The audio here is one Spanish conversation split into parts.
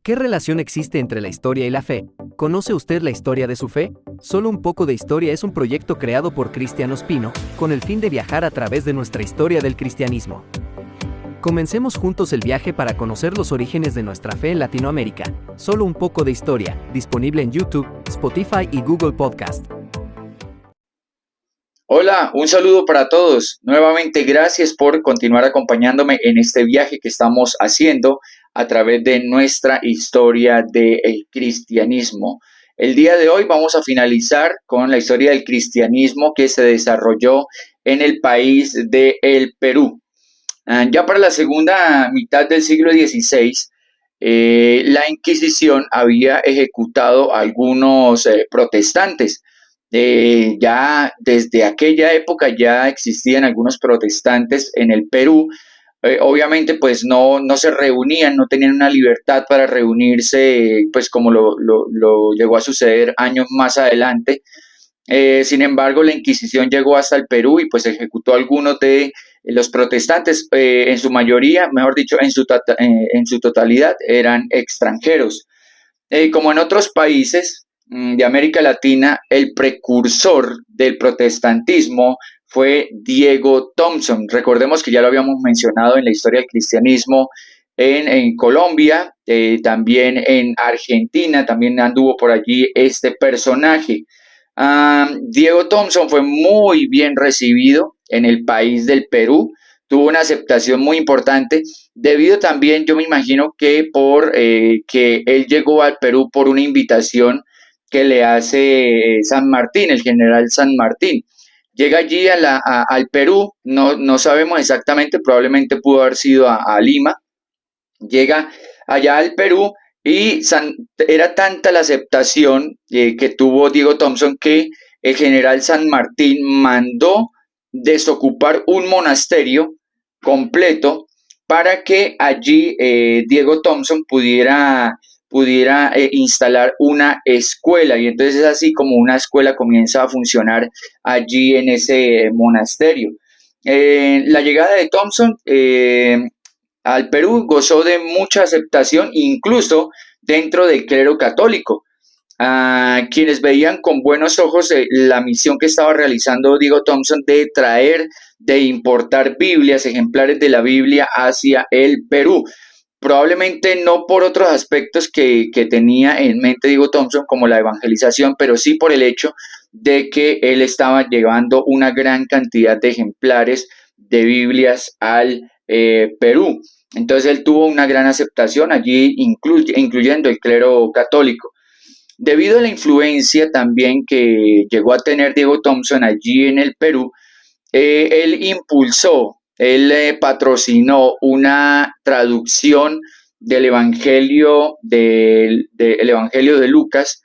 ¿Qué relación existe entre la historia y la fe? ¿Conoce usted la historia de su fe? Solo un poco de historia es un proyecto creado por Cristiano Spino, con el fin de viajar a través de nuestra historia del cristianismo. Comencemos juntos el viaje para conocer los orígenes de nuestra fe en Latinoamérica. Solo un poco de historia, disponible en YouTube, Spotify y Google Podcast. Hola, un saludo para todos. Nuevamente gracias por continuar acompañándome en este viaje que estamos haciendo a través de nuestra historia del cristianismo. El día de hoy vamos a finalizar con la historia del cristianismo que se desarrolló en el país de el Perú. Ya para la segunda mitad del siglo XVI, la Inquisición había ejecutado a algunos protestantes. Ya desde aquella época ya existían algunos protestantes en el Perú. Obviamente pues no se reunían, no tenían una libertad para reunirse, pues como lo llegó a suceder años más adelante. Sin embargo, la Inquisición llegó hasta el Perú y pues ejecutó a algunos de los protestantes, en su mayoría, mejor dicho, en su totalidad, eran extranjeros. Como en otros países de América Latina, el precursor del protestantismo fue Diego Thompson. Recordemos que ya lo habíamos mencionado en la historia del cristianismo en Colombia, también en Argentina, también anduvo por allí este personaje. Diego Thompson fue muy bien recibido en el país del Perú, tuvo una aceptación muy importante, debido también, yo me imagino que por que él llegó al Perú por una invitación que le hace San Martín, el general San Martín. Llega allí al Perú, no sabemos exactamente, probablemente pudo haber sido a Lima. Llega allá al Perú y era tanta la aceptación que tuvo Diego Thompson que el general San Martín mandó desocupar un monasterio completo para que allí Diego Thompson pudiera instalar una escuela, y entonces es así como una escuela comienza a funcionar allí en ese monasterio. La llegada de Thompson al Perú gozó de mucha aceptación, incluso dentro del clero católico, quienes veían con buenos ojos la misión que estaba realizando Diego Thompson de importar Biblias, ejemplares de la Biblia hacia el Perú. Probablemente no por otros aspectos que tenía en mente Diego Thompson, como la evangelización, pero sí por el hecho de que él estaba llevando una gran cantidad de ejemplares de Biblias al Perú. Entonces él tuvo una gran aceptación allí, incluyendo el clero católico. Debido a la influencia también que llegó a tener Diego Thompson allí en el Perú, él patrocinó una traducción del del Evangelio de Lucas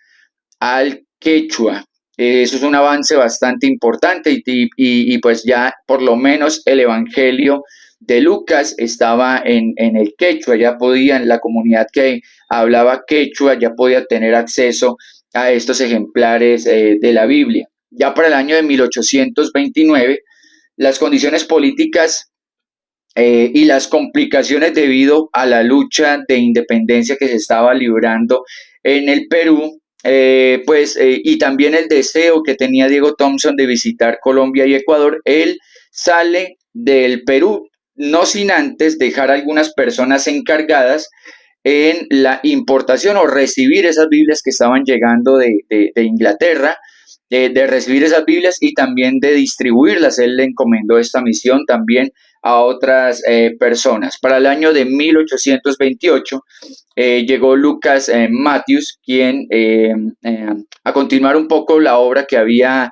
al quechua. Eso es un avance bastante importante y pues ya por lo menos el Evangelio de Lucas estaba en el quechua, ya podían, la comunidad que hablaba quechua ya podía tener acceso a estos ejemplares de la Biblia. Ya para el año de 1829, las condiciones políticas y las complicaciones debido a la lucha de independencia que se estaba librando en el Perú, y también el deseo que tenía Diego Thompson de visitar Colombia y Ecuador, él sale del Perú, no sin antes dejar algunas personas encargadas en la importación o recibir esas Biblias que estaban llegando de Inglaterra, de recibir esas Biblias y también de distribuirlas. Él le encomendó esta misión también a otras personas. Para el año de 1828 llegó Lucas Matthews, quien a continuar un poco la obra que había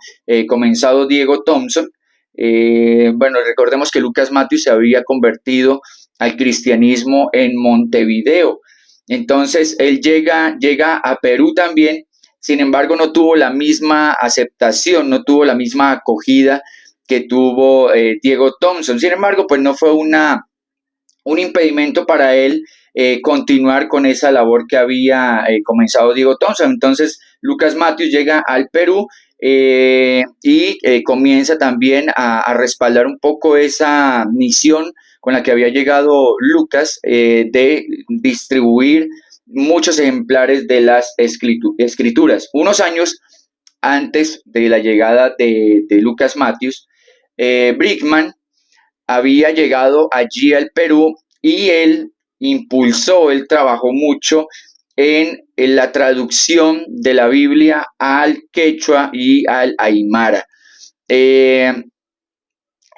comenzado Diego Thompson. Bueno, recordemos que Lucas Matthews se había convertido al cristianismo en Montevideo. Entonces él llega a Perú también. Sin embargo, no tuvo la misma aceptación, no tuvo la misma acogida que tuvo Diego Thompson. Sin embargo, pues no fue un impedimento para él continuar con esa labor que había comenzado Diego Thompson. Entonces, Lucas Matthews llega al Perú y comienza también a respaldar un poco esa misión con la que había llegado Lucas de distribuir muchos ejemplares de las escrituras. Unos años antes de la llegada de Lucas Matthews, Brickman había llegado allí al Perú y él trabajó mucho en la traducción de la Biblia al quechua y al aymara. Eh,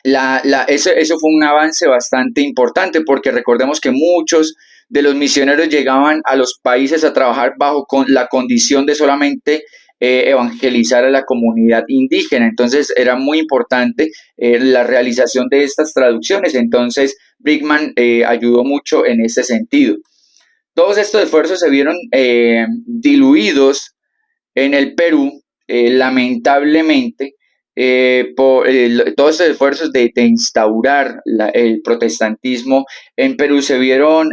eso fue un avance bastante importante porque recordemos que muchos de los misioneros llegaban a los países a trabajar bajo la condición de solamente evangelizar a la comunidad indígena. Entonces era muy importante la realización de estas traducciones. Entonces Brickman ayudó mucho en ese sentido. Todos estos esfuerzos se vieron diluidos en el Perú, lamentablemente, por todos estos esfuerzos de instaurar el protestantismo en Perú se vieron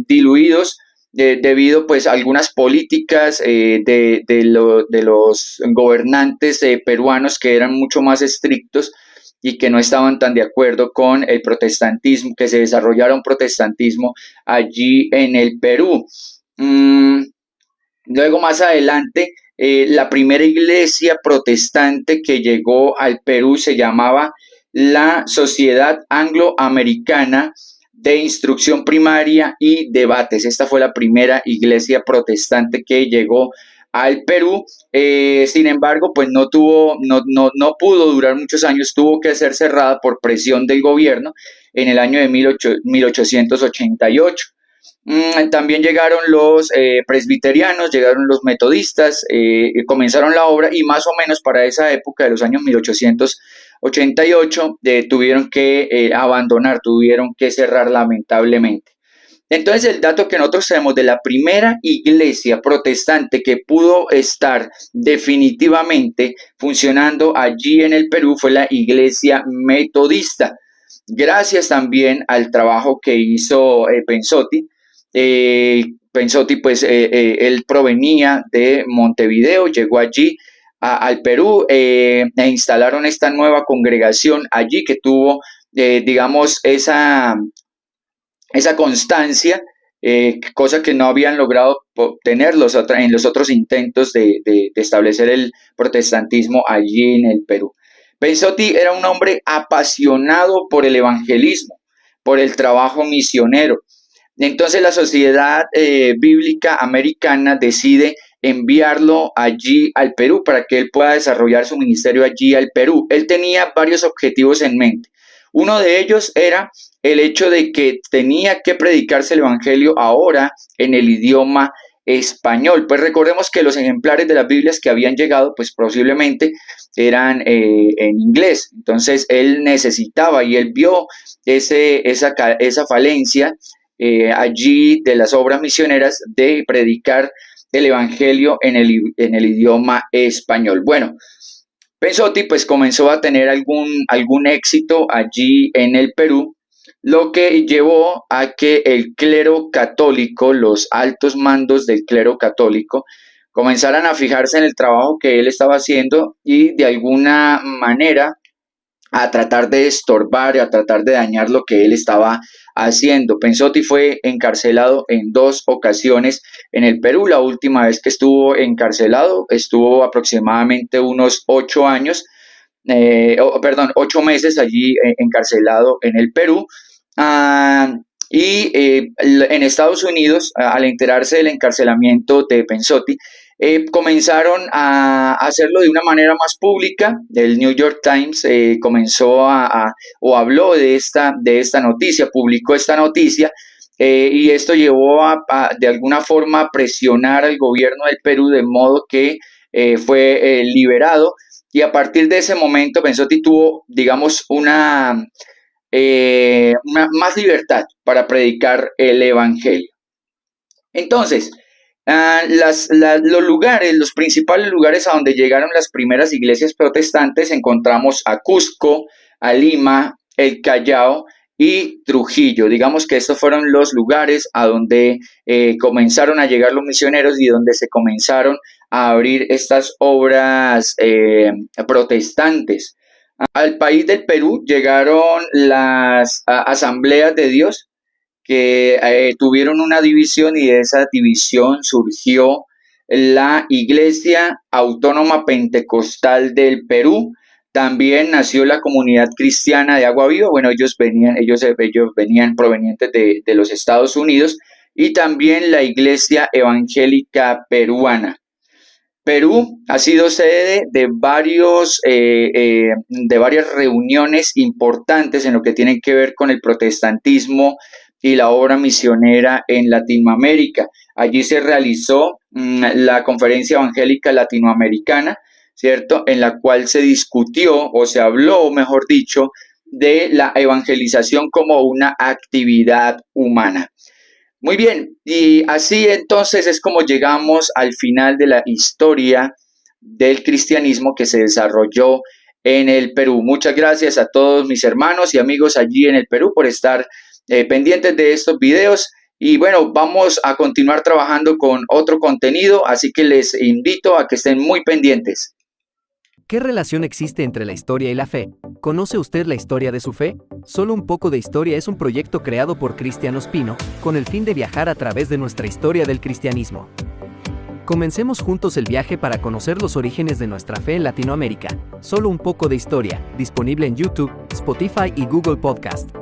diluidos debido pues a algunas políticas de los gobernantes peruanos que eran mucho más estrictos y que no estaban tan de acuerdo con el protestantismo, que se desarrollara un protestantismo allí en el Perú. Luego más adelante, la primera iglesia protestante que llegó al Perú se llamaba la Sociedad Angloamericana de Instrucción Primaria y Debates. Esta fue la primera iglesia protestante que llegó al Perú. Sin embargo, pues no pudo durar muchos años, tuvo que ser cerrada por presión del gobierno en el año de 1888. También llegaron los presbiterianos, llegaron los metodistas, comenzaron la obra y más o menos para esa época de los años 1888 tuvieron que abandonar, tuvieron que cerrar lamentablemente. Entonces el dato que nosotros tenemos de la primera iglesia protestante que pudo estar definitivamente funcionando allí en el Perú fue la iglesia metodista. Gracias también al trabajo que hizo Pensotti. Pensotti, pues él provenía de Montevideo, llegó allí al Perú e instalaron esta nueva congregación allí que tuvo, digamos, esa constancia, cosa que no habían logrado obtener en los otros intentos de establecer el protestantismo allí en el Perú. Pensotti era un hombre apasionado por el evangelismo, por el trabajo misionero. Entonces la Sociedad Bíblica Americana decide enviarlo allí al Perú para que él pueda desarrollar su ministerio allí al Perú. Él tenía varios objetivos en mente. Uno de ellos era el hecho de que tenía que predicarse el Evangelio ahora en el idioma español. Pues recordemos que los ejemplares de las Biblias que habían llegado, pues posiblemente eran en inglés. Entonces él necesitaba y él vio esa falencia allí de las obras misioneras de predicar el Evangelio en el idioma español. Bueno, Pensotti pues comenzó a tener algún éxito allí en el Perú, lo que llevó a que el clero católico, los altos mandos del clero católico, comenzaran a fijarse en el trabajo que él estaba haciendo y de alguna manera a tratar de estorbar, a tratar de dañar lo que él estaba haciendo. Pensotti fue encarcelado en 2 ocasiones en el Perú. La última vez que estuvo encarcelado estuvo aproximadamente unos 8 años, 8 meses allí encarcelado en el Perú. En Estados Unidos, al enterarse del encarcelamiento de Pensotti, comenzaron a hacerlo de una manera más pública. El New York Times comenzó o habló de esta noticia, publicó esta noticia, y esto llevó de alguna forma a presionar al gobierno del Perú de modo que fue liberado, y a partir de ese momento Pensotti tuvo, digamos, una más libertad para predicar el Evangelio. Entonces, los principales lugares a donde llegaron las primeras iglesias protestantes, encontramos a Cusco, a Lima, el Callao y Trujillo. Digamos que estos fueron los lugares a donde comenzaron a llegar los misioneros y donde se comenzaron a abrir estas obras protestantes. Al país del Perú llegaron las asambleas de Dios, que tuvieron una división y de esa división surgió la Iglesia Autónoma Pentecostal del Perú. También nació la Comunidad Cristiana de Agua Viva. Bueno, ellos venían provenientes de los Estados Unidos, y también la Iglesia Evangélica Peruana. Perú ha sido sede de varias reuniones importantes en lo que tienen que ver con el protestantismo y la obra misionera en Latinoamérica. Allí se realizó la Conferencia Evangélica Latinoamericana, ¿cierto?, en la cual se discutió, o se habló, mejor dicho, de la evangelización como una actividad humana. Muy bien, y así entonces es como llegamos al final de la historia del cristianismo que se desarrolló en el Perú. Muchas gracias a todos mis hermanos y amigos allí en el Perú por estar pendientes de estos videos. Y bueno, vamos a continuar trabajando con otro contenido, así que les invito a que estén muy pendientes. ¿Qué relación existe entre la historia y la fe? ¿Conoce usted la historia de su fe? Solo un poco de historia es un proyecto creado por Cristian Ospino, con el fin de viajar a través de nuestra historia del cristianismo. Comencemos juntos el viaje para conocer los orígenes de nuestra fe en Latinoamérica. Solo un poco de historia, disponible en YouTube, Spotify y Google Podcast.